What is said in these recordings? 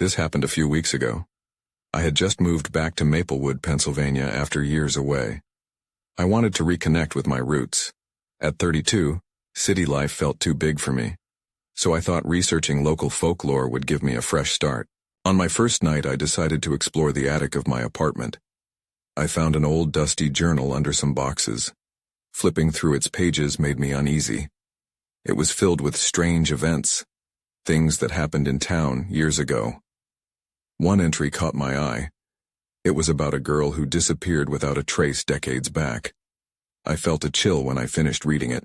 This happened a few weeks ago. I had just moved back to Maplewood, Pennsylvania after years away. I wanted to reconnect with my roots. At 32, city life felt too big for me. So I thought researching local folklore would give me a fresh start. On my first night, I decided to explore the attic of my apartment. I found an old dusty journal under some boxes. Flipping through its pages made me uneasy. It was filled with strange events, things that happened in town years ago. One entry caught my eye. It was about a girl who disappeared without a trace decades back. I felt a chill when I finished reading it,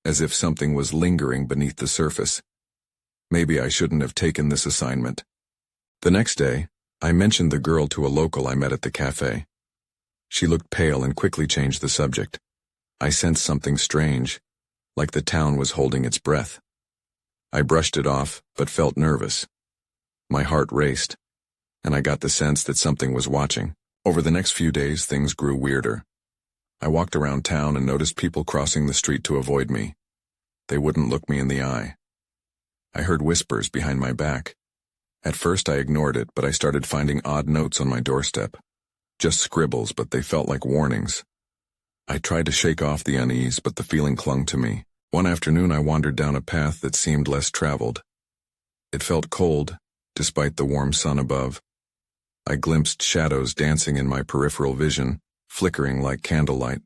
as if something was lingering beneath the surface. Maybe I shouldn't have taken this assignment. The next day, I mentioned the girl to a local I met at the cafe. She looked pale and quickly changed the subject. I sensed something strange, like the town was holding its breath. I brushed it off, but felt nervous. My heart raced, and I got the sense that something was watching. Over the next few days, things grew weirder. I walked around town and noticed people crossing the street to avoid me. They wouldn't look me in the eye. I heard whispers behind my back. At first I ignored it, but I started finding odd notes on my doorstep. Just scribbles, but they felt like warnings. I tried to shake off the unease, but the feeling clung to me. One afternoon I wandered down a path that seemed less traveled. It felt cold, despite the warm sun above. I glimpsed shadows dancing in my peripheral vision, flickering like candlelight.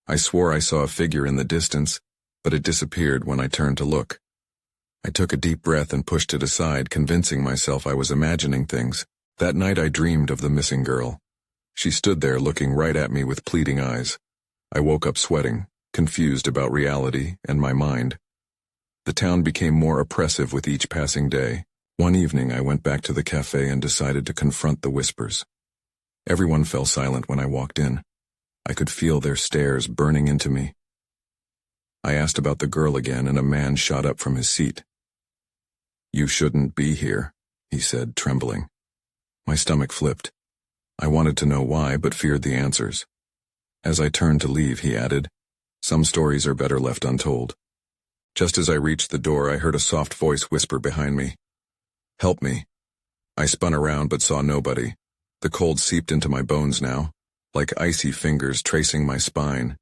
I swore I saw a figure in the distance, but it disappeared when I turned to look. I took a deep breath and pushed it aside, convincing myself I was imagining things. That night I dreamed of the missing girl. She stood there looking right at me with pleading eyes. I woke up sweating, confused about reality and my mind. The town became more oppressive with each passing day. One evening I went back to the cafe and decided to confront the whispers. Everyone fell silent when I walked in. I could feel their stares burning into me. I asked about the girl again, and a man shot up from his seat. "You shouldn't be here," he said, trembling. My stomach flipped. I wanted to know why, but feared the answers. As I turned to leave, he added, "Some stories are better left untold." Just as I reached the door, I heard a soft voice whisper behind me, "Help me." I spun around but saw nobody. The cold seeped into my bones now, like icy fingers tracing my spine.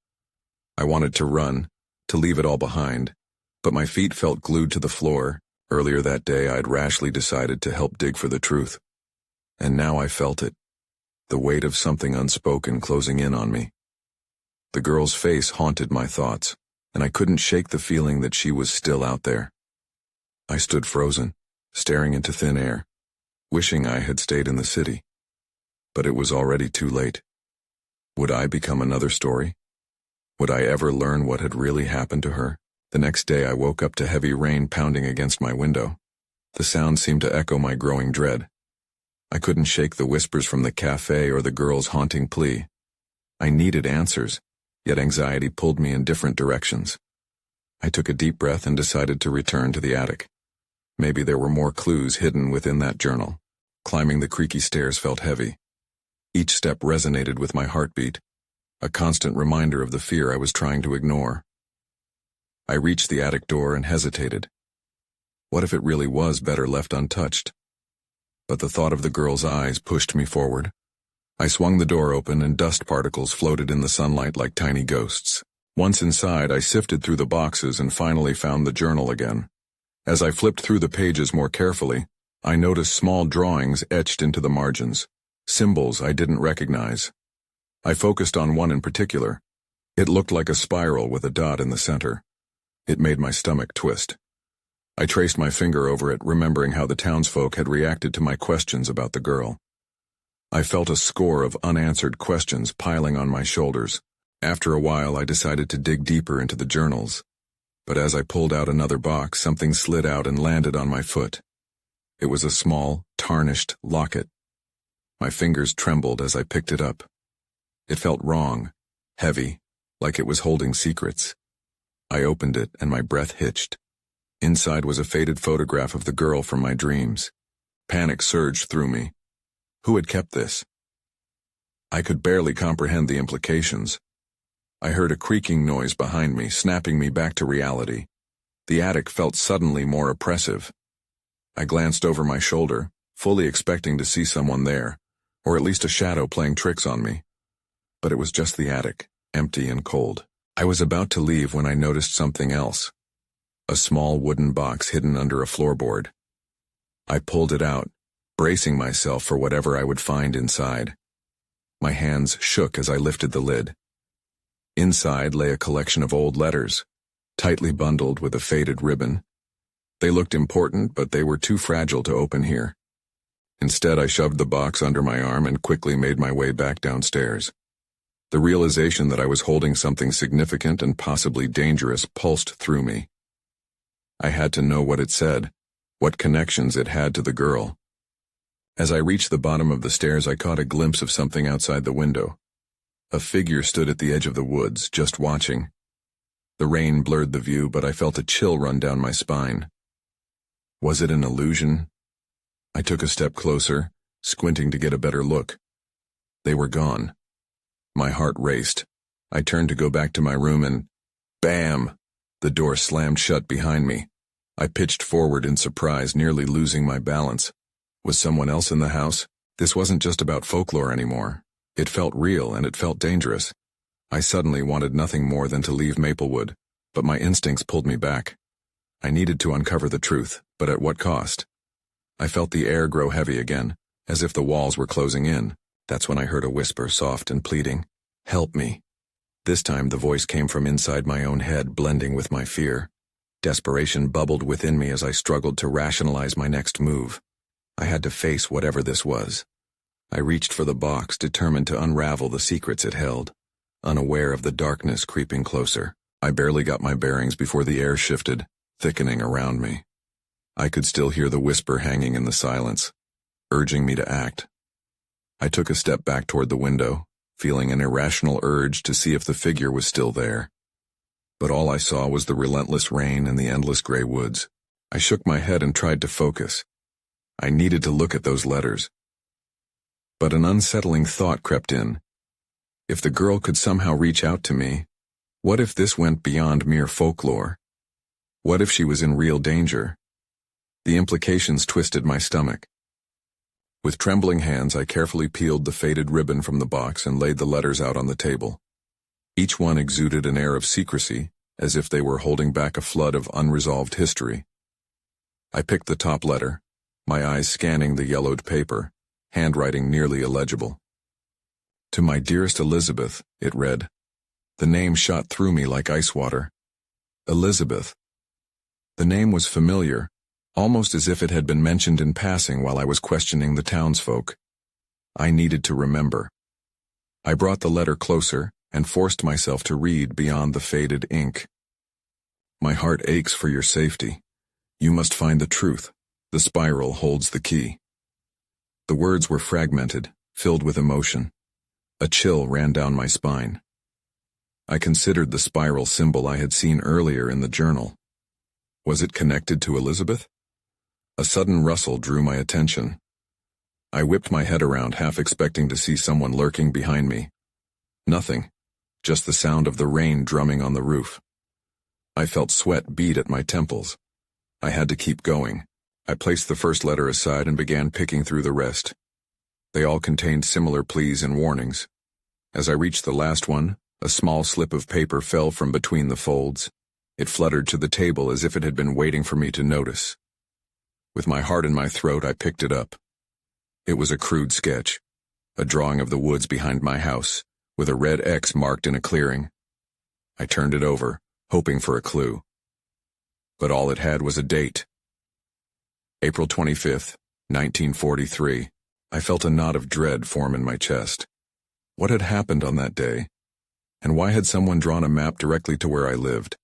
I wanted to run, to leave it all behind, but my feet felt glued to the floor. Earlier that day I'd rashly decided to help dig for the truth. And now I felt it, the weight of something unspoken closing in on me. The girl's face haunted my thoughts, and I couldn't shake the feeling that she was still out there. I stood frozen, staring into thin air, wishing I had stayed in the city. But it was already too late. Would I become another story? Would I ever learn what had really happened to her? The next day I woke up to heavy rain pounding against my window. The sound seemed to echo my growing dread. I couldn't shake the whispers from the cafe or the girl's haunting plea. I needed answers, yet anxiety pulled me in different directions. I took a deep breath and decided to return to the attic. Maybe there were more clues hidden within that journal. Climbing the creaky stairs felt heavy. Each step resonated with my heartbeat, a constant reminder of the fear I was trying to ignore. I reached the attic door and hesitated. What if it really was better left untouched? But the thought of the girl's eyes pushed me forward. I swung the door open and dust particles floated in the sunlight like tiny ghosts. Once inside, I sifted through the boxes and finally found the journal again. As I flipped through the pages more carefully, I noticed small drawings etched into the margins, symbols I didn't recognize. I focused on one in particular. It looked like a spiral with a dot in the center. It made my stomach twist. I traced my finger over it, remembering how the townsfolk had reacted to my questions about the girl. I felt a score of unanswered questions piling on my shoulders. After a while, I decided to dig deeper into the journals. But as I pulled out another box, something slid out and landed on my foot. It was a small, tarnished locket. My fingers trembled as I picked it up. It felt wrong, heavy, like it was holding secrets. I opened it and my breath hitched. Inside was a faded photograph of the girl from my dreams. Panic surged through me. Who had kept this? I could barely comprehend the implications. I heard a creaking noise behind me, snapping me back to reality. The attic felt suddenly more oppressive. I glanced over my shoulder, fully expecting to see someone there, or at least a shadow playing tricks on me. But it was just the attic, empty and cold. I was about to leave when I noticed something else. A small wooden box hidden under a floorboard. I pulled it out, bracing myself for whatever I would find inside. My hands shook as I lifted the lid. Inside lay a collection of old letters, tightly bundled with a faded ribbon. They looked important, but they were too fragile to open here. Instead, I shoved the box under my arm and quickly made my way back downstairs. The realization that I was holding something significant and possibly dangerous pulsed through me. I had to know what it said, what connections it had to the girl. As I reached the bottom of the stairs, I caught a glimpse of something outside the window. A figure stood at the edge of the woods, just watching. The rain blurred the view, but I felt a chill run down my spine. Was it an illusion? I took a step closer, squinting to get a better look. They were gone. My heart raced. I turned to go back to my room and, bam! The door slammed shut behind me. I pitched forward in surprise, nearly losing my balance. Was someone else in the house? This wasn't just about folklore anymore. It felt real and it felt dangerous. I suddenly wanted nothing more than to leave Maplewood, but my instincts pulled me back. I needed to uncover the truth, but at what cost? I felt the air grow heavy again, as if the walls were closing in. That's when I heard a whisper, soft and pleading. Help me. This time the voice came from inside my own head, blending with my fear. Desperation bubbled within me as I struggled to rationalize my next move. I had to face whatever this was. I reached for the box, determined to unravel the secrets it held, unaware of the darkness creeping closer. I barely got my bearings before the air shifted, thickening around me. I could still hear the whisper hanging in the silence, urging me to act. I took a step back toward the window, feeling an irrational urge to see if the figure was still there. But all I saw was the relentless rain and the endless gray woods. I shook my head and tried to focus. I needed to look at those letters. But an unsettling thought crept in. If the girl could somehow reach out to me, what if this went beyond mere folklore? What if she was in real danger? The implications twisted my stomach. With trembling hands, I carefully peeled the faded ribbon from the box and laid the letters out on the table. Each one exuded an air of secrecy, as if they were holding back a flood of unresolved history. I picked the top letter, my eyes scanning the yellowed paper, handwriting nearly illegible. To my dearest Elizabeth, it read. The name shot through me like ice water. Elizabeth. The name was familiar, almost as if it had been mentioned in passing while I was questioning the townsfolk. I needed to remember. I brought the letter closer and forced myself to read beyond the faded ink. My heart aches for your safety. You must find the truth. The spiral holds the key. The words were fragmented, filled with emotion. A chill ran down my spine. I considered the spiral symbol I had seen earlier in the journal. Was it connected to Elizabeth? A sudden rustle drew my attention. I whipped my head around, half expecting to see someone lurking behind me. Nothing, just the sound of the rain drumming on the roof. I felt sweat bead at my temples. I had to keep going. I placed the first letter aside and began picking through the rest. They all contained similar pleas and warnings. As I reached the last one, a small slip of paper fell from between the folds. It fluttered to the table as if it had been waiting for me to notice. With my heart in my throat, I picked it up. It was a crude sketch, a drawing of the woods behind my house, with a red X marked in a clearing. I turned it over, hoping for a clue. But all it had was a date. April 25th, 1943. I felt a knot of dread form in my chest. What had happened on that day? And why had someone drawn a map directly to where I lived?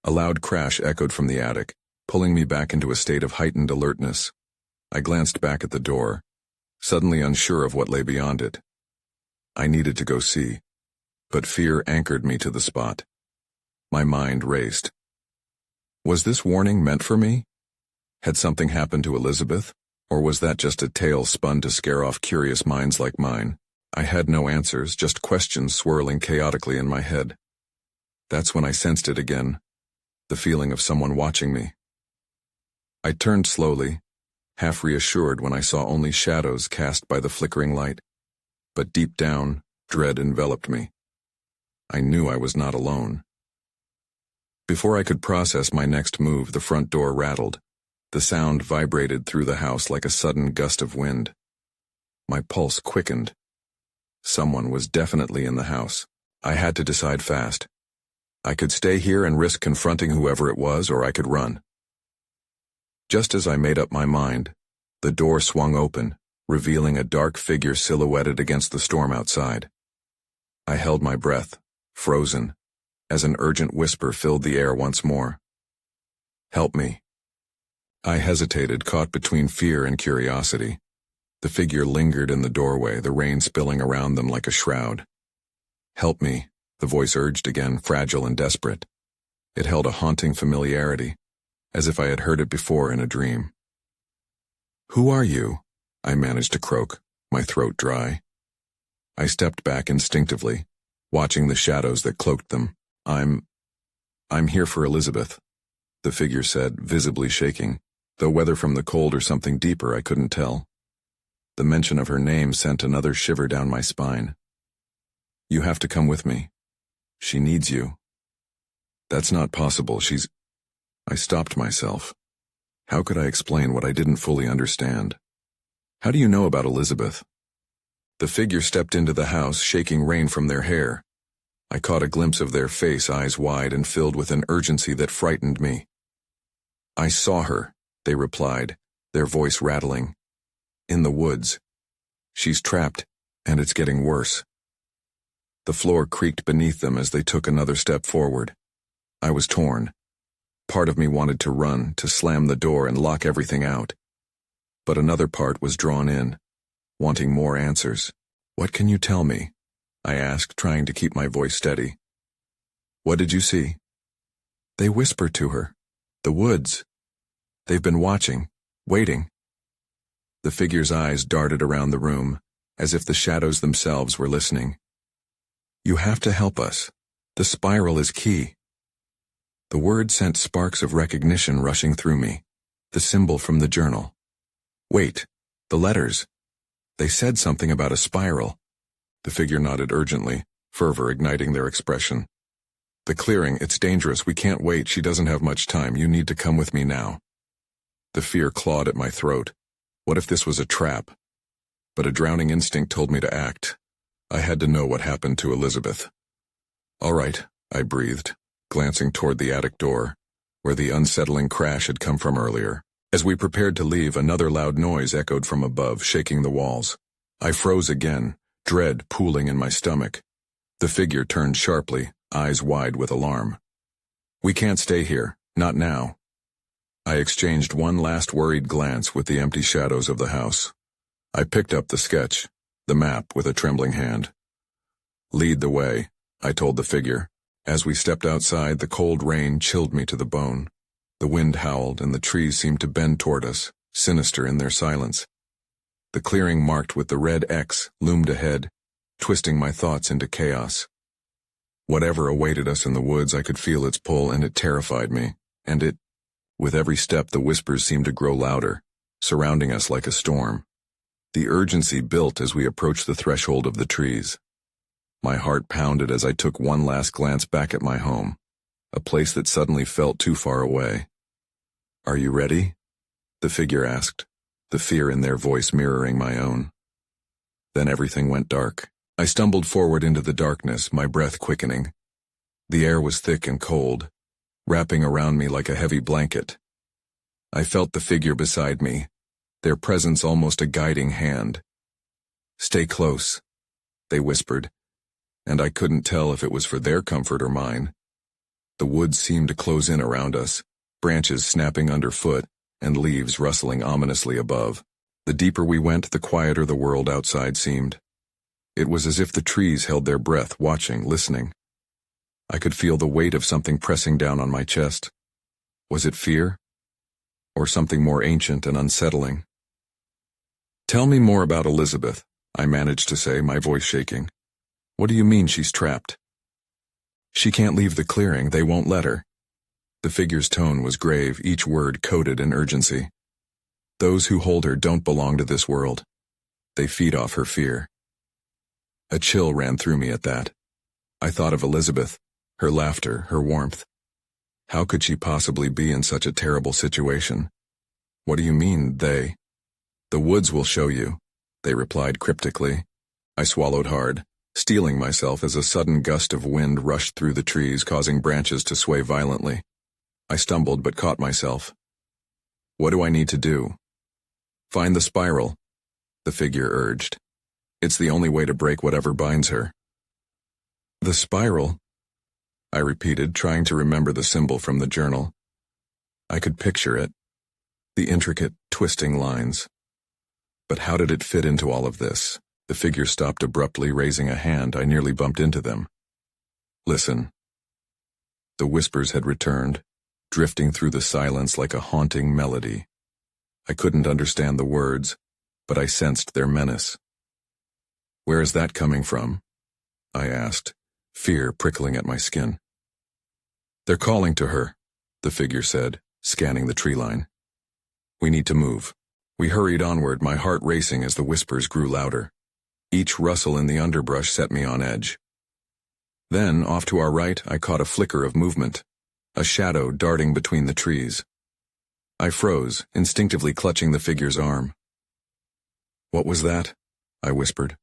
A loud crash echoed from the attic, pulling me back into a state of heightened alertness. I glanced back at the door, suddenly unsure of what lay beyond it. I needed to go see, but fear anchored me to the spot. My mind raced. Was this warning meant for me? Had something happened to Elizabeth, or was that just a tale spun to scare off curious minds like mine? I had no answers, just questions swirling chaotically in my head. That's when I sensed it again, the feeling of someone watching me. I turned slowly, half reassured when I saw only shadows cast by the flickering light. But deep down, dread enveloped me. I knew I was not alone. Before I could process my next move, the front door rattled. The sound vibrated through the house like a sudden gust of wind. My pulse quickened. Someone was definitely in the house. I had to decide fast. I could stay here and risk confronting whoever it was, or I could run. Just as I made up my mind, the door swung open, revealing a dark figure silhouetted against the storm outside. I held my breath, frozen, as an urgent whisper filled the air once more. "Help me." I hesitated, caught between fear and curiosity. The figure lingered in the doorway, the rain spilling around them like a shroud. "Help me," the voice urged again, fragile and desperate. It held a haunting familiarity, as if I had heard it before in a dream. "Who are you?" I managed to croak, my throat dry. I stepped back instinctively, watching the shadows that cloaked them. I'm here for Elizabeth," the figure said, visibly shaking, though whether from the cold or something deeper I couldn't tell. The mention of her name sent another shiver down my spine. "You have to come with me. She needs you." "That's not possible, I stopped myself. How could I explain what I didn't fully understand? "How do you know about Elizabeth?" The figure stepped into the house, shaking rain from their hair. I caught a glimpse of their face, eyes wide and filled with an urgency that frightened me. "I saw her," they replied, their voice rattling. "In the woods. She's trapped, and it's getting worse." The floor creaked beneath them as they took another step forward. I was torn. Part of me wanted to run, to slam the door and lock everything out. But another part was drawn in, wanting more answers. "What can you tell me?" I asked, trying to keep my voice steady. "What did you see?" They whispered to her. "The woods. They've been watching, waiting." The figure's eyes darted around the room, as if the shadows themselves were listening. "You have to help us. The spiral is key." The word sent sparks of recognition rushing through me. The symbol from the journal. Wait, the letters. They said something about a spiral. The figure nodded urgently, fervor igniting their expression. "The clearing, it's dangerous, we can't wait, she doesn't have much time, you need to come with me now." The fear clawed at my throat. What if this was a trap? But a drowning instinct told me to act. I had to know what happened to Elizabeth. "All right," I breathed, glancing toward the attic door, where the unsettling crash had come from earlier. As we prepared to leave, another loud noise echoed from above, shaking the walls. I froze again, dread pooling in my stomach. The figure turned sharply, eyes wide with alarm. "We can't stay here, not now." I exchanged one last worried glance with the empty shadows of the house. I picked up the sketch, the map, with a trembling hand. "Lead the way," I told the figure. As we stepped outside, the cold rain chilled me to the bone. The wind howled, and the trees seemed to bend toward us, sinister in their silence. The clearing marked with the red X loomed ahead, twisting my thoughts into chaos. Whatever awaited us in the woods, I could feel its pull, and it terrified me, with every step the whispers seemed to grow louder, surrounding us like a storm. The urgency built as we approached the threshold of the trees. My heart pounded as I took one last glance back at my home, a place that suddenly felt too far away. "Are you ready?" the figure asked, the fear in their voice mirroring my own. Then everything went dark. I stumbled forward into the darkness, my breath quickening. The air was thick and cold, wrapping around me like a heavy blanket. I felt the figure beside me, their presence almost a guiding hand. "Stay close," they whispered, and I couldn't tell if it was for their comfort or mine. The woods seemed to close in around us, branches snapping underfoot, and leaves rustling ominously above. The deeper we went, the quieter the world outside seemed. It was as if the trees held their breath, watching, listening. I could feel the weight of something pressing down on my chest. Was it fear? Or something more ancient and unsettling? "Tell me more about Elizabeth," I managed to say, my voice shaking. "What do you mean she's trapped?" "She can't leave the clearing, they won't let her." The figure's tone was grave, each word coated in urgency. Those who hold her don't belong to this world. They feed off her fear. A chill ran through me at that. I thought of Elizabeth, her laughter, her warmth. How could she possibly be in such a terrible situation? What do you mean, they? The woods will show you, they replied cryptically. I swallowed hard, steeling myself as a sudden gust of wind rushed through the trees, causing branches to sway violently. I stumbled but caught myself. What do I need to do? Find the spiral, the figure urged. It's the only way to break whatever binds her. The spiral? I repeated, trying to remember the symbol from the journal. I could picture it, the intricate, twisting lines. But how did it fit into all of this? The figure stopped abruptly, raising a hand. I nearly bumped into them. Listen. The whispers had returned, drifting through the silence like a haunting melody. I couldn't understand the words, but I sensed their menace. Where is that coming from? I asked, fear prickling at my skin. They're calling to her, the figure said, scanning the tree line. We need to move. We hurried onward, my heart racing as the whispers grew louder. Each rustle in the underbrush set me on edge. Then, off to our right, I caught a flicker of movement, a shadow darting between the trees. I froze, instinctively clutching the figure's arm. What was that? I whispered.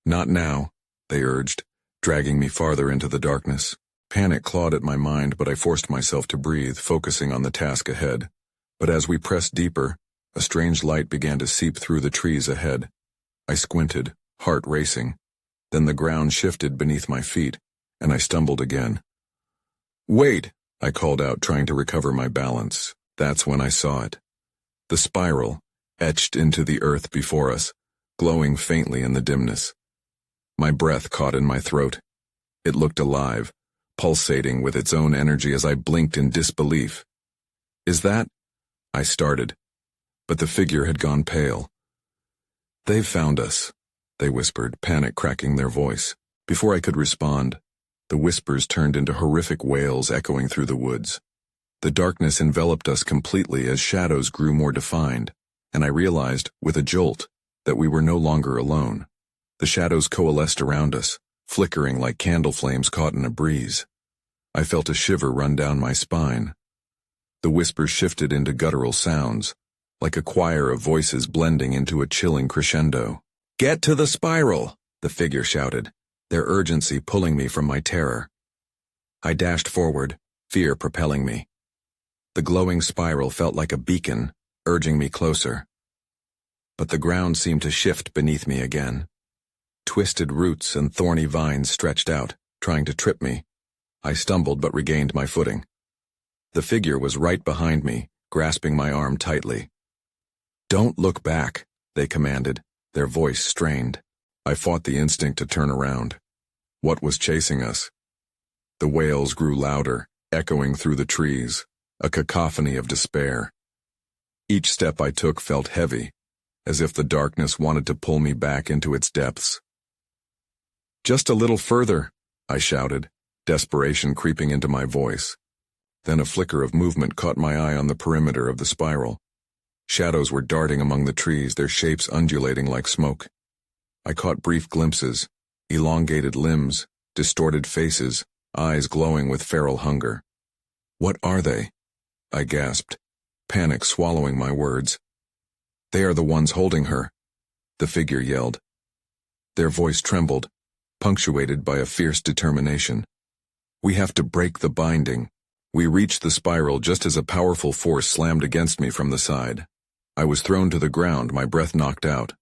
Not now, they urged, dragging me farther into the darkness. Panic clawed at my mind, but I forced myself to breathe, focusing on the task ahead. But as we pressed deeper, a strange light began to seep through the trees ahead. I squinted, heart racing. Then the ground shifted beneath my feet, and I stumbled again. Wait, I called out, trying to recover my balance. That's when I saw it. The spiral, etched into the earth before us, glowing faintly in the dimness. My breath caught in my throat. It looked alive, pulsating with its own energy as I blinked in disbelief. Is that? I started, but the figure had gone pale. They've found us, they whispered, panic cracking their voice. Before I could respond, the whispers turned into horrific wails echoing through the woods. The darkness enveloped us completely as shadows grew more defined, and I realized, with a jolt, that we were no longer alone. The shadows coalesced around us, flickering like candle flames caught in a breeze. I felt a shiver run down my spine. The whispers shifted into guttural sounds, like a choir of voices blending into a chilling crescendo. Get to the spiral, the figure shouted, their urgency pulling me from my terror. I dashed forward, fear propelling me. The glowing spiral felt like a beacon, urging me closer. But the ground seemed to shift beneath me again. Twisted roots and thorny vines stretched out, trying to trip me. I stumbled but regained my footing. The figure was right behind me, grasping my arm tightly. Don't look back, they commanded, their voice strained. I fought the instinct to turn around. What was chasing us? The wails grew louder, echoing through the trees, a cacophony of despair. Each step I took felt heavy, as if the darkness wanted to pull me back into its depths. Just a little further, I shouted, desperation creeping into my voice. Then a flicker of movement caught my eye on the perimeter of the spiral. Shadows were darting among the trees, their shapes undulating like smoke. I caught brief glimpses, elongated limbs, distorted faces, eyes glowing with feral hunger. What are they? I gasped, panic swallowing my words. They are the ones holding her, the figure yelled. Their voice trembled, punctuated by a fierce determination. We have to break the binding. We reached the spiral just as a powerful force slammed against me from the side. I was thrown to the ground, my breath knocked out.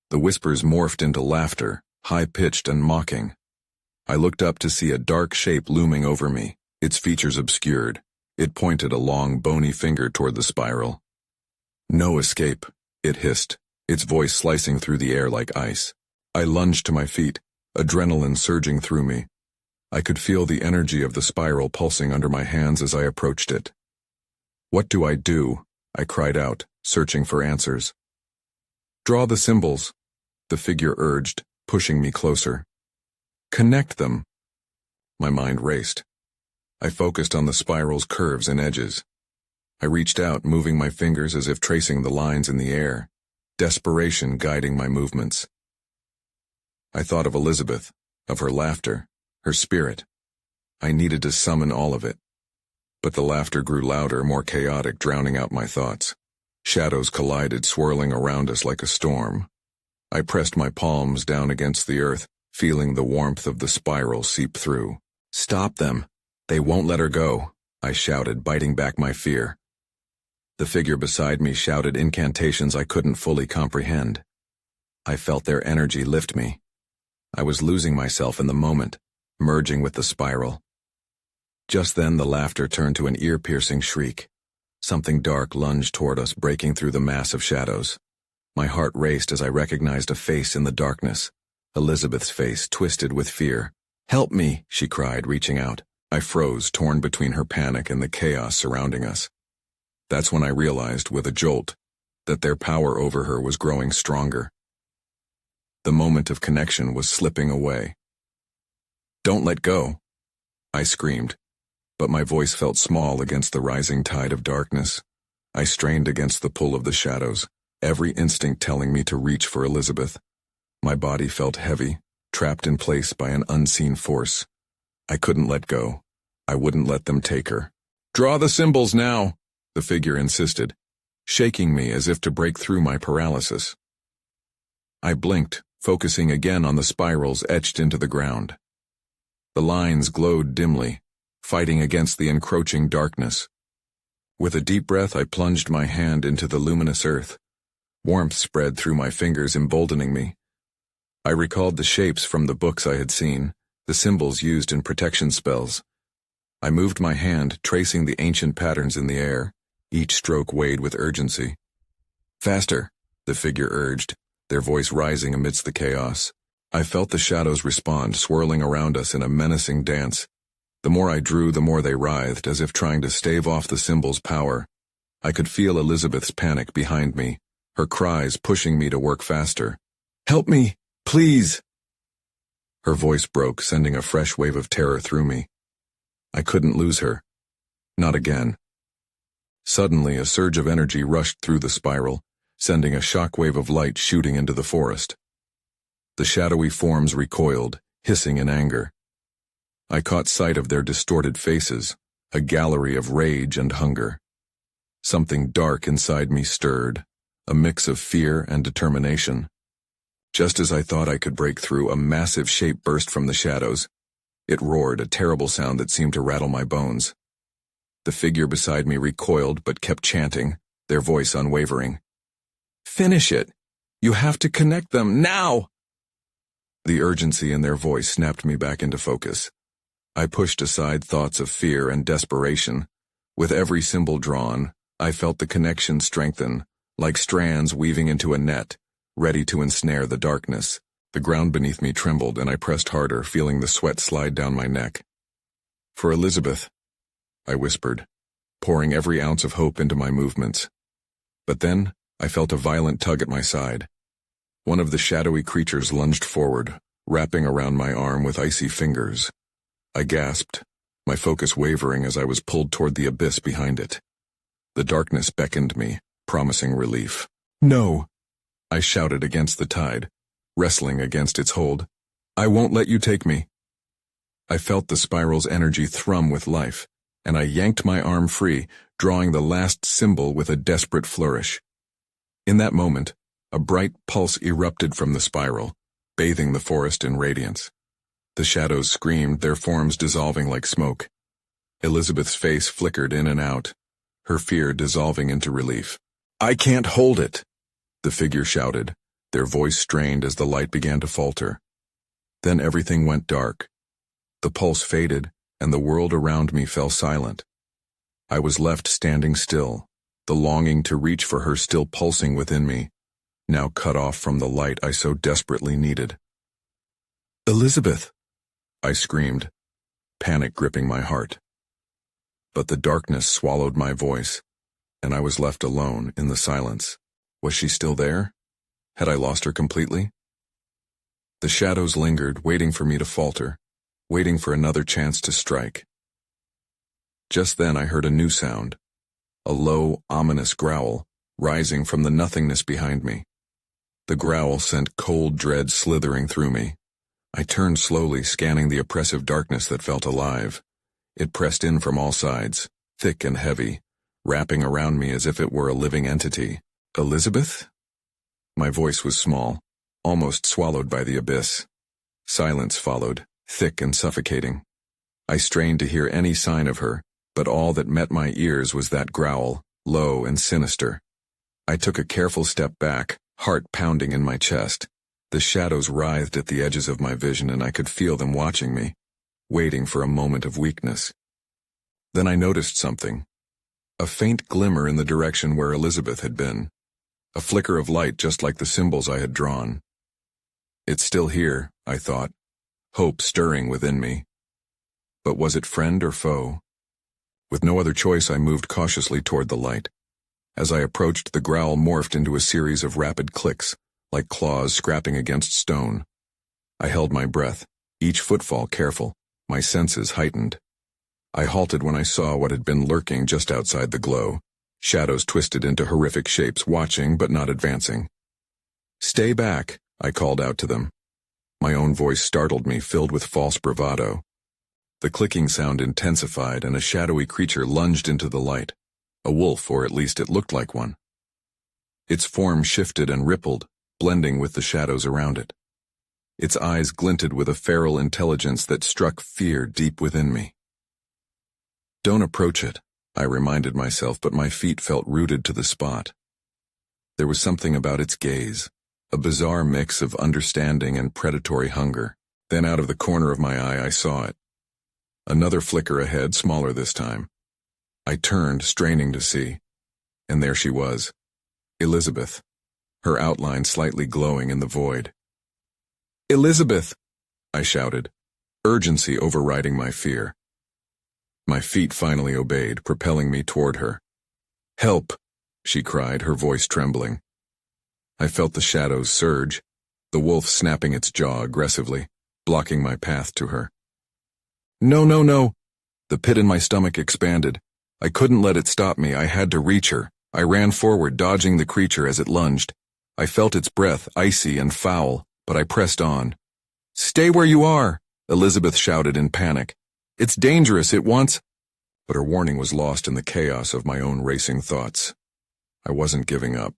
The whispers morphed into laughter, high-pitched and mocking. I looked up to see a dark shape looming over me, its features obscured. It pointed a long, bony finger toward the spiral. No escape, it hissed, its voice slicing through the air like ice. I lunged to my feet, adrenaline surging through me. I could feel the energy of the spiral pulsing under my hands as I approached it. What do? I cried out, searching for answers. Draw the symbols, the figure urged, pushing me closer. Connect them. My mind raced. I focused on the spiral's curves and edges. I reached out, moving my fingers as if tracing the lines in the air, desperation guiding my movements. I thought of Elizabeth, of her laughter, her spirit. I needed to summon all of it. But the laughter grew louder, more chaotic, drowning out my thoughts. Shadows collided, swirling around us like a storm. I pressed my palms down against the earth, feeling the warmth of the spiral seep through. "Stop them! They won't let her go," I shouted, biting back my fear. The figure beside me shouted incantations I couldn't fully comprehend. I felt their energy lift me. I was losing myself in the moment, merging with the spiral. Just then the laughter turned to an ear-piercing shriek. Something dark lunged toward us, breaking through the mass of shadows. My heart raced as I recognized a face in the darkness. Elizabeth's face, twisted with fear. "Help me," she cried, reaching out. I froze, torn between her panic and the chaos surrounding us. That's when I realized, with a jolt, that their power over her was growing stronger. The moment of connection was slipping away. "Don't let go," I screamed, but my voice felt small against the rising tide of darkness. I strained against the pull of the shadows, every instinct telling me to reach for Elizabeth. My body felt heavy, trapped in place by an unseen force. I couldn't let go. I wouldn't let them take her. "Draw the symbols now," the figure insisted, shaking me as if to break through my paralysis. I blinked, focusing again on the spirals etched into the ground. The lines glowed dimly, fighting against the encroaching darkness. With a deep breath, I plunged my hand into the luminous earth. Warmth spread through my fingers, emboldening me. I recalled the shapes from the books I had seen, the symbols used in protection spells. I moved my hand, tracing the ancient patterns in the air, each stroke weighed with urgency. "Faster," the figure urged, their voice rising amidst the chaos. I felt the shadows respond, swirling around us in a menacing dance. The more I drew, the more they writhed, as if trying to stave off the symbol's power. I could feel Elizabeth's panic behind me, her cries pushing me to work faster. "Help me, please!" Her voice broke, sending a fresh wave of terror through me. I couldn't lose her. Not again. Suddenly, a surge of energy rushed through the spiral, sending a shockwave of light shooting into the forest. The shadowy forms recoiled, hissing in anger. I caught sight of their distorted faces, a gallery of rage and hunger. Something dark inside me stirred, a mix of fear and determination. Just as I thought I could break through, a massive shape burst from the shadows. It roared, a terrible sound that seemed to rattle my bones. The figure beside me recoiled but kept chanting, their voice unwavering. "Finish it! You have to connect them, now!" The urgency in their voice snapped me back into focus. I pushed aside thoughts of fear and desperation. With every symbol drawn, I felt the connection strengthen, like strands weaving into a net, ready to ensnare the darkness. The ground beneath me trembled, and I pressed harder, feeling the sweat slide down my neck. "For Elizabeth," I whispered, pouring every ounce of hope into my movements. But then, I felt a violent tug at my side. One of the shadowy creatures lunged forward, wrapping around my arm with icy fingers. I gasped, my focus wavering as I was pulled toward the abyss behind it. The darkness beckoned me, promising relief. "No!" I shouted against the tide, wrestling against its hold. "I won't let you take me." I felt the spiral's energy thrum with life, and I yanked my arm free, drawing the last symbol with a desperate flourish. In that moment, a bright pulse erupted from the spiral, bathing the forest in radiance. The shadows screamed, their forms dissolving like smoke. Elizabeth's face flickered in and out, her fear dissolving into relief. "I can't hold it," the figure shouted, their voice strained as the light began to falter. Then everything went dark. The pulse faded, and the world around me fell silent. I was left standing still, the longing to reach for her still pulsing within me, now cut off from the light I so desperately needed. "Elizabeth!" I screamed, panic gripping my heart. But the darkness swallowed my voice, and I was left alone in the silence. Was she still there? Had I lost her completely? The shadows lingered, waiting for me to falter, waiting for another chance to strike. Just then I heard a new sound, a low, ominous growl, rising from the nothingness behind me. The growl sent cold dread slithering through me. I turned slowly, scanning the oppressive darkness that felt alive. It pressed in from all sides, thick and heavy, wrapping around me as if it were a living entity. Elizabeth? My voice was small, almost swallowed by the abyss. Silence followed, thick and suffocating. I strained to hear any sign of her, but all that met my ears was that growl, low and sinister. I took a careful step back, heart pounding in my chest. The shadows writhed at the edges of my vision, and I could feel them watching me, waiting for a moment of weakness. Then I noticed something. A faint glimmer in the direction where Elizabeth had been. A flicker of light just like the symbols I had drawn. It's still here, I thought, hope stirring within me. But was it friend or foe? With no other choice, I moved cautiously toward the light. As I approached, the growl morphed into a series of rapid clicks, like claws scrapping against stone. I held my breath, each footfall careful, my senses heightened. I halted when I saw what had been lurking just outside the glow, shadows twisted into horrific shapes, watching but not advancing. "Stay back," I called out to them. My own voice startled me, filled with false bravado. The clicking sound intensified, and a shadowy creature lunged into the light. A wolf, or at least it looked like one. Its form shifted and rippled, blending with the shadows around it. Its eyes glinted with a feral intelligence that struck fear deep within me. "Don't approach it," I reminded myself, but my feet felt rooted to the spot. There was something about its gaze, a bizarre mix of understanding and predatory hunger. Then out of the corner of my eye I saw it. Another flicker ahead, smaller this time. I turned, straining to see, and there she was, Elizabeth, her outline slightly glowing in the void. "Elizabeth!" I shouted, urgency overriding my fear. My feet finally obeyed, propelling me toward her. "Help!" she cried, her voice trembling. I felt the shadows surge, the wolf snapping its jaw aggressively, blocking my path to her. "No, no, no!" The pit in my stomach expanded. I couldn't let it stop me. I had to reach her. I ran forward, dodging the creature as it lunged. I felt its breath, icy and foul, but I pressed on. "Stay where you are!" Elizabeth shouted in panic. "It's dangerous, it wants—" But her warning was lost in the chaos of my own racing thoughts. I wasn't giving up.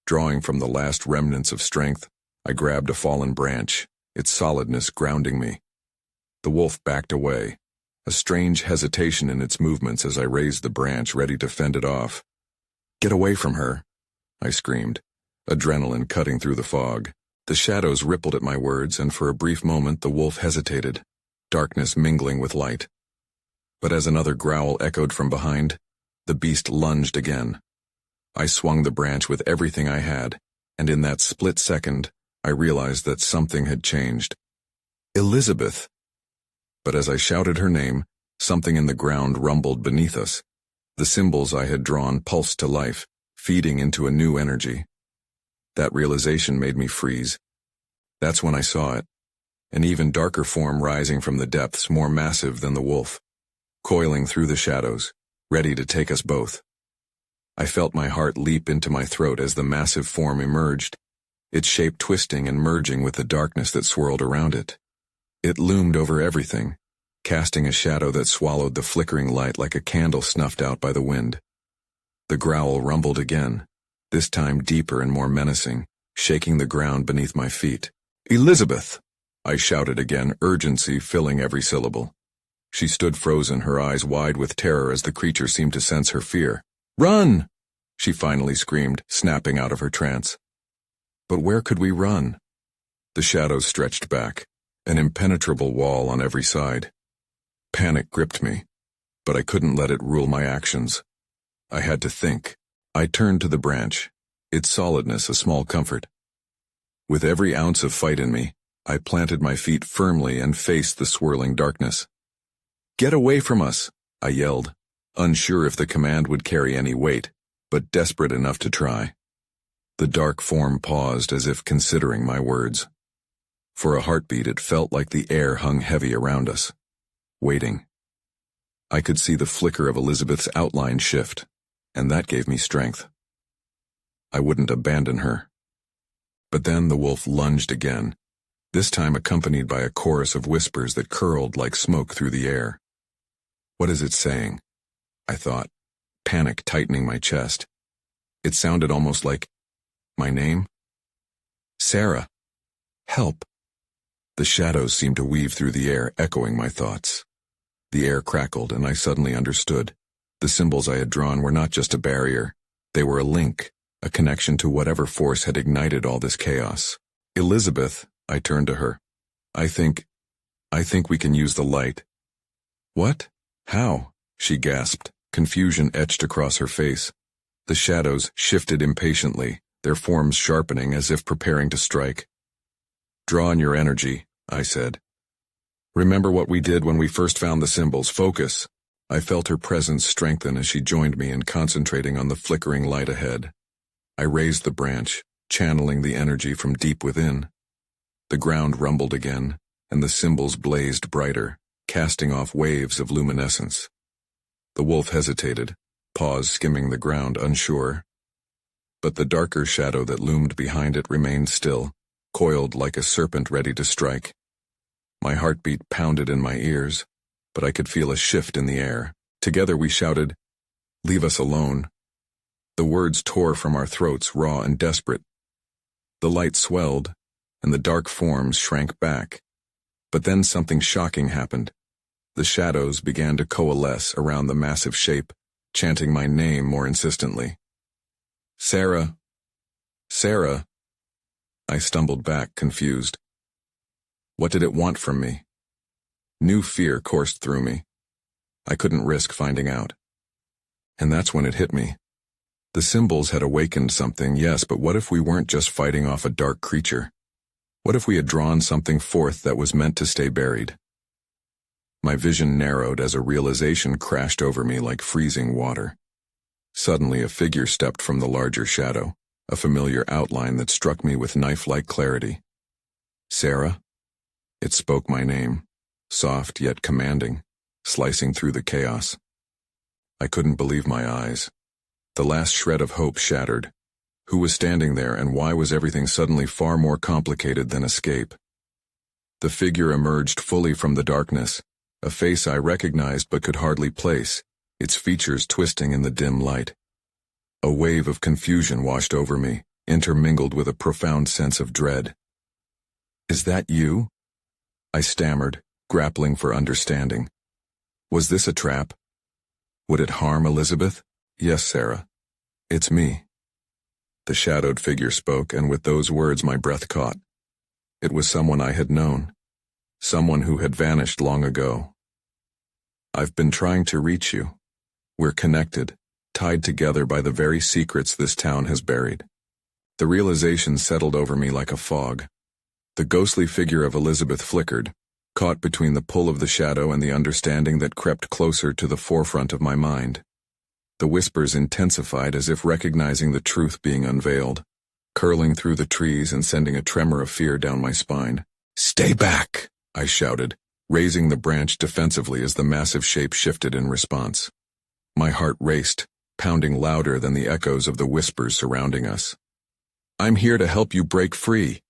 Drawing from the last remnants of strength, I grabbed a fallen branch, its solidness grounding me. The wolf backed away, a strange hesitation in its movements as I raised the branch, ready to fend it off. "Get away from her," I screamed, adrenaline cutting through the fog. The shadows rippled at my words, and for a brief moment the wolf hesitated, darkness mingling with light. But as another growl echoed from behind, the beast lunged again. I swung the branch with everything I had, and in that split second, I realized that something had changed. "Elizabeth!" But as I shouted her name, something in the ground rumbled beneath us. The symbols I had drawn pulsed to life, feeding into a new energy. That realization made me freeze. That's when I saw it, an even darker form rising from the depths, more massive than the wolf, coiling through the shadows, ready to take us both. I felt my heart leap into my throat as the massive form emerged, its shape twisting and merging with the darkness that swirled around it. It loomed over everything, casting a shadow that swallowed the flickering light like a candle snuffed out by the wind. The growl rumbled again, this time deeper and more menacing, shaking the ground beneath my feet. "Elizabeth!" I shouted again, urgency filling every syllable. She stood frozen, her eyes wide with terror as the creature seemed to sense her fear. "Run!" she finally screamed, snapping out of her trance. But where could we run? The shadows stretched back, an impenetrable wall on every side. Panic gripped me, but I couldn't let it rule my actions. I had to think. I turned to the branch, its solidness a small comfort. With every ounce of fight in me, I planted my feet firmly and faced the swirling darkness. "Get away from us!" I yelled, unsure if the command would carry any weight, but desperate enough to try. The dark form paused as if considering my words. For a heartbeat, it felt like the air hung heavy around us, waiting. I could see the flicker of Elizabeth's outline shift, and that gave me strength. I wouldn't abandon her. But then the wolf lunged again, this time accompanied by a chorus of whispers that curled like smoke through the air. What is it saying? I thought, panic tightening my chest. It sounded almost like my name. Sarah. Help. The shadows seemed to weave through the air, echoing my thoughts. The air crackled, and I suddenly understood. The symbols I had drawn were not just a barrier. They were a link, a connection to whatever force had ignited all this chaos. Elizabeth, I turned to her. I think we can use the light. What? How? She gasped, confusion etched across her face. The shadows shifted impatiently, their forms sharpening as if preparing to strike. Draw on your energy, I said. Remember what we did when we first found the symbols. Focus. I felt her presence strengthen as she joined me in concentrating on the flickering light ahead. I raised the branch, channeling the energy from deep within. The ground rumbled again, and the symbols blazed brighter, casting off waves of luminescence. The wolf hesitated, paws skimming the ground, unsure. But the darker shadow that loomed behind it remained still, coiled like a serpent ready to strike. My heartbeat pounded in my ears, but I could feel a shift in the air. Together we shouted, "Leave us alone." The words tore from our throats, raw and desperate. The light swelled, and the dark forms shrank back. But then something shocking happened. The shadows began to coalesce around the massive shape, chanting my name more insistently. Sarah. Sarah. I stumbled back, confused. What did it want from me? New fear coursed through me. I couldn't risk finding out. And that's when it hit me. The symbols had awakened something, yes, but what if we weren't just fighting off a dark creature? What if we had drawn something forth that was meant to stay buried? My vision narrowed as a realization crashed over me like freezing water. Suddenly a figure stepped from the larger shadow, a familiar outline that struck me with knife-like clarity. Sarah? It spoke my name, soft yet commanding, slicing through the chaos. I couldn't believe my eyes. The last shred of hope shattered. Who was standing there, and why was everything suddenly far more complicated than escape? The figure emerged fully from the darkness, a face I recognized but could hardly place, its features twisting in the dim light. A wave of confusion washed over me, intermingled with a profound sense of dread. Is that you? I stammered, grappling for understanding. Was this a trap? Would it harm Elizabeth? Yes, Sarah. It's me. The shadowed figure spoke, and with those words my breath caught. It was someone I had known. Someone who had vanished long ago. I've been trying to reach you. We're connected, tied together by the very secrets this town has buried. The realization settled over me like a fog. The ghostly figure of Elizabeth flickered, caught between the pull of the shadow and the understanding that crept closer to the forefront of my mind. The whispers intensified as if recognizing the truth being unveiled, curling through the trees and sending a tremor of fear down my spine. Stay back, I shouted, raising the branch defensively as the massive shape shifted in response. My heart raced, pounding louder than the echoes of the whispers surrounding us. I'm here to help you break free,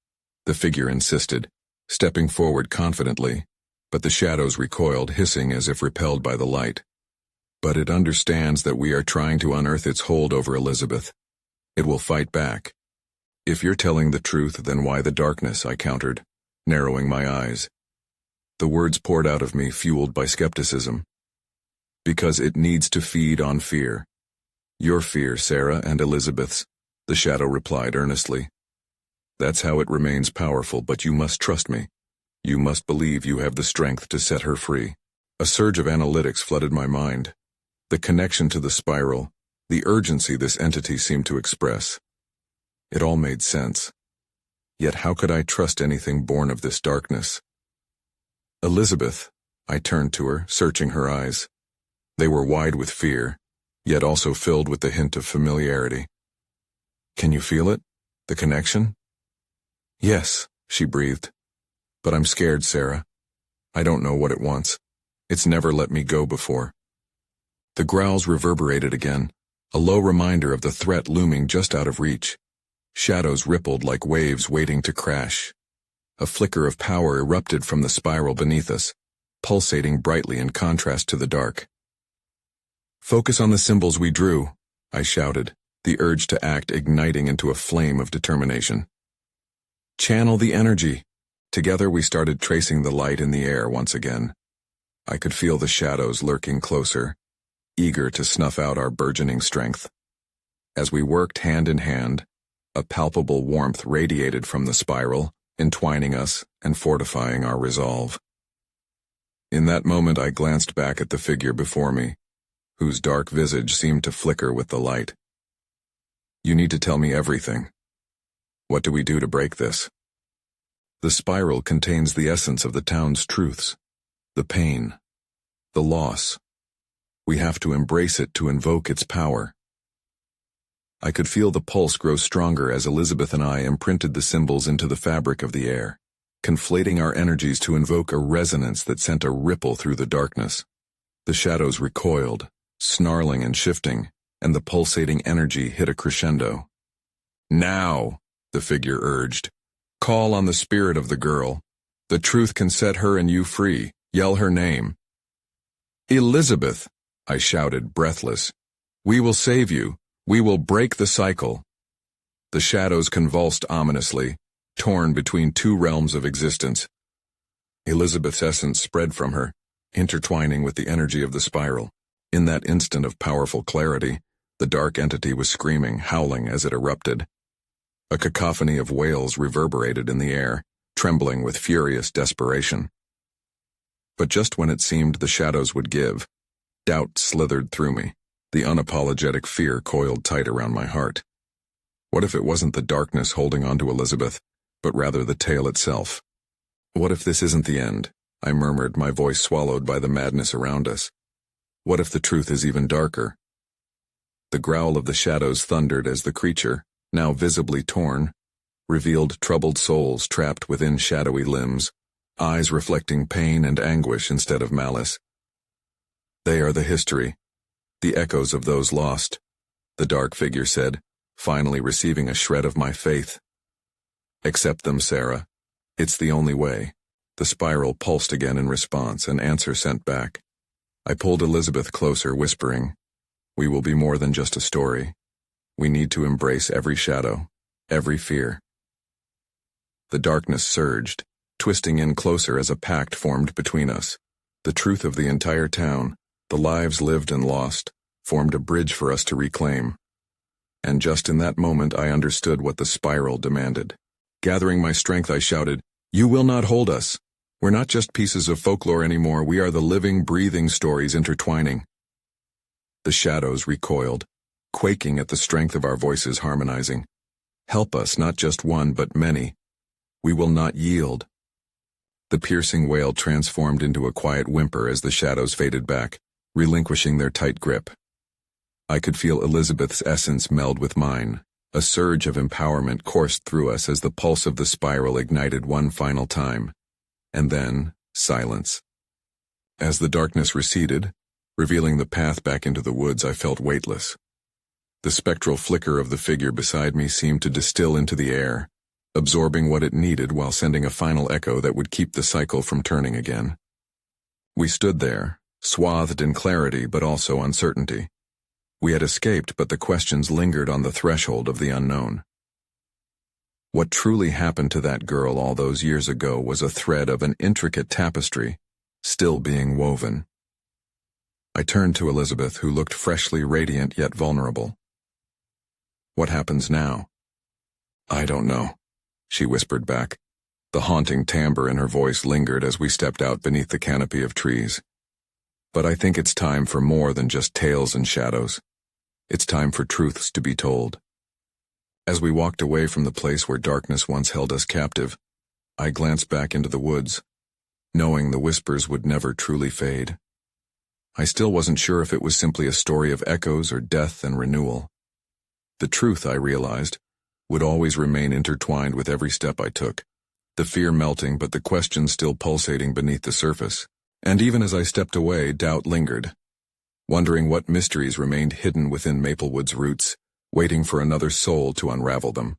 the figure insisted, stepping forward confidently, but the shadows recoiled, hissing as if repelled by the light. But it understands that we are trying to unearth its hold over Elizabeth. It will fight back. If you're telling the truth, then why the darkness? I countered, narrowing my eyes. The words poured out of me, fueled by skepticism. Because it needs to feed on fear. Your fear, Sarah, and Elizabeth's, the shadow replied earnestly. That's how it remains powerful, but you must trust me. You must believe you have the strength to set her free. A surge of analytics flooded my mind. The connection to the spiral, the urgency this entity seemed to express. It all made sense. Yet how could I trust anything born of this darkness? Elizabeth, I turned to her, searching her eyes. They were wide with fear, yet also filled with the hint of familiarity. Can you feel it? The connection? Yes, she breathed. But I'm scared, Sarah. I don't know what it wants. It's never let me go before. The growls reverberated again, a low reminder of the threat looming just out of reach. Shadows rippled like waves waiting to crash. A flicker of power erupted from the spiral beneath us, pulsating brightly in contrast to the dark. "Focus on the symbols we drew," I shouted, the urge to act igniting into a flame of determination. "Channel the energy." Together we started tracing the light in the air once again. I could feel the shadows lurking closer, eager to snuff out our burgeoning strength. As we worked hand in hand, a palpable warmth radiated from the spiral, entwining us and fortifying our resolve. In that moment I glanced back at the figure before me, whose dark visage seemed to flicker with the light. "You need to tell me everything. What do we do to break this?" The spiral contains the essence of the town's truths, the pain, the loss. We have to embrace it to invoke its power. I could feel the pulse grow stronger as Elizabeth and I imprinted the symbols into the fabric of the air, conflating our energies to invoke a resonance that sent a ripple through the darkness. The shadows recoiled, snarling and shifting, and the pulsating energy hit a crescendo. "Now," the figure urged. "Call on the spirit of the girl. The truth can set her and you free. Yell her name." "Elizabeth," I shouted, breathless. "We will save you. We will break the cycle." The shadows convulsed ominously, torn between two realms of existence. Elizabeth's essence spread from her, intertwining with the energy of the spiral. In that instant of powerful clarity, the dark entity was screaming, howling as it erupted. A cacophony of wails reverberated in the air, trembling with furious desperation. But just when it seemed the shadows would give, doubt slithered through me. The unapologetic fear coiled tight around my heart. What if it wasn't the darkness holding on to Elizabeth, but rather the tale itself? What if this isn't the end? I murmured, my voice swallowed by the madness around us. What if the truth is even darker? The growl of the shadows thundered as the creature, now visibly torn, revealed troubled souls trapped within shadowy limbs, eyes reflecting pain and anguish instead of malice. "They are the history, the echoes of those lost," the dark figure said, finally receiving a shred of my faith. "Accept them, Sarah. It's the only way." The spiral pulsed again in response, an answer sent back. I pulled Elizabeth closer, whispering, "We will be more than just a story. We need to embrace every shadow, every fear." The darkness surged, twisting in closer as a pact formed between us. The truth of the entire town, the lives lived and lost, formed a bridge for us to reclaim. And just in that moment I understood what the spiral demanded. Gathering my strength, I shouted, "You will not hold us. We're not just pieces of folklore anymore, we are the living, breathing stories intertwining." The shadows recoiled, quaking at the strength of our voices harmonizing. "Help us, not just one, but many. We will not yield." The piercing wail transformed into a quiet whimper as the shadows faded back, relinquishing their tight grip. I could feel Elizabeth's essence meld with mine. A surge of empowerment coursed through us as the pulse of the spiral ignited one final time. And then, silence. As the darkness receded, revealing the path back into the woods, I felt weightless. The spectral flicker of the figure beside me seemed to distill into the air, absorbing what it needed while sending a final echo that would keep the cycle from turning again. We stood there, swathed in clarity but also uncertainty. We had escaped, but the questions lingered on the threshold of the unknown. What truly happened to that girl all those years ago was a thread of an intricate tapestry, still being woven. I turned to Elizabeth, who looked freshly radiant yet vulnerable. "What happens now?" "I don't know," she whispered back. The haunting timbre in her voice lingered as we stepped out beneath the canopy of trees. "But I think it's time for more than just tales and shadows. It's time for truths to be told." As we walked away from the place where darkness once held us captive, I glanced back into the woods, knowing the whispers would never truly fade. I still wasn't sure if it was simply a story of echoes or death and renewal. The truth, I realized, would always remain intertwined with every step I took, the fear melting but the question still pulsating beneath the surface. And even as I stepped away, doubt lingered. wondering what mysteries remained hidden within Maplewood's roots, waiting for another soul to unravel them.